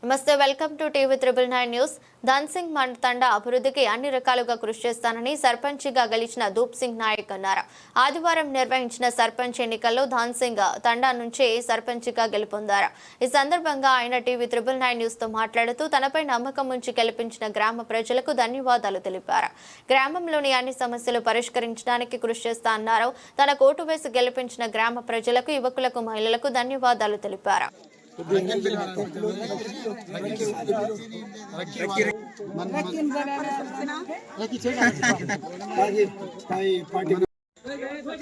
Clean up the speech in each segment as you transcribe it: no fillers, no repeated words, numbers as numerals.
నమస్తే, welcome to TV 999 news. Dhansingh Thanda అభివృద్ధికి అన్ని రకాలుగా కృషి చేస్తానని సర్పంచ్గా గెలిచిన ధూప్ సింగ్ నాయక్ అన్నారు. ఆదివారం నిర్వహించిన సర్పంచ్ ఎన్నికల్లో ధన్సింగ్ తండా నుంచి సర్పంచ్గా గెలుపొందారు. ఈ సందర్భంగా ఆయన టీవీ 999 న్యూస్ తో మాట్లాడుతూ తనపై నమ్మకం ఉంచి గెలిపించిన గ్రామ ప్రజలకు ధన్యవాదాలు తెలిపారు. గ్రామంలోని అన్ని సమస్యలు పరిష్కరించడానికి కృషి చేస్తా అన్నారు. తన కోటు వేసి గెలిపించిన గ్రామ ప్రజలకు, యువకులకు, మహిళలకు ధన్యవాదాలు తెలిపారు.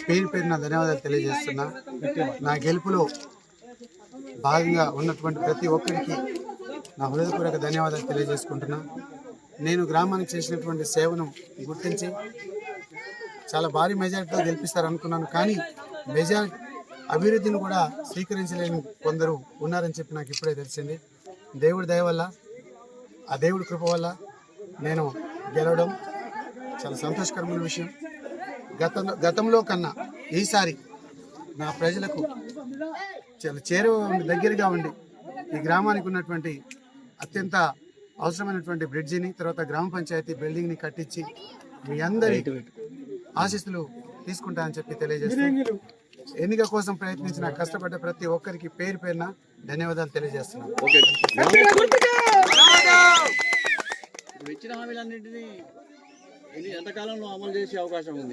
పేరు పేరున ధన్యవాదాలు తెలియజేస్తున్నా. నా గెలుపులో భాగంగా ఉన్నటువంటి ప్రతి ఒక్కరికి నా హృదయపూర్వక ధన్యవాదాలు తెలియజేసుకుంటున్నా. నేను గ్రామానికి చేసినటువంటి సేవను గుర్తించి చాలా భారీ మెజారిటీతో గెలిపిస్తారనుకున్నాను. కానీ అభివృద్ధిని కూడా స్వీకరించలేని కొందరు ఉన్నారని చెప్పి నాకు ఇప్పుడే తెలిసింది. దేవుడి దయ వల్ల, ఆ దేవుడి కృప వల్ల నేను గెలవడం చాలా సంతోషకరమైన విషయం. గతంలో కన్నా ఈసారి నా ప్రజలకు చాలా దగ్గరగా ఉండి ఈ గ్రామానికి ఉన్నటువంటి అత్యంత అవసరమైనటువంటి బ్రిడ్జిని, తర్వాత గ్రామ పంచాయతీ బిల్డింగ్ని కట్టించి మీ అందరి ఆశీస్సులు తీసుకుంటానని చెప్పి తెలియజేస్తూ ఎన్నిక కోసం ప్రయత్నించిన కష్టపడ్డ ప్రతి ఒక్కరికి పేరు పేరున ధన్యవాదాలు తెలియజేస్తున్నాను.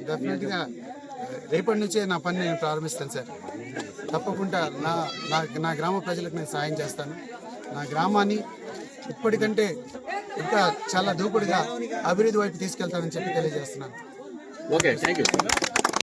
డెఫినెట్గా రేపటి నుంచే నా పని నేను ప్రారంభిస్తాను సార్. తప్పకుండా నా గ్రామ ప్రజలకు నేను సాయం చేస్తాను. నా గ్రామాన్ని ఇప్పటికంటే ఇంకా చాలా దూకుడుగా అభివృద్ధి వైపు తీసుకెళ్తానని చెప్పి తెలియజేస్తున్నాను. Okay, thank you.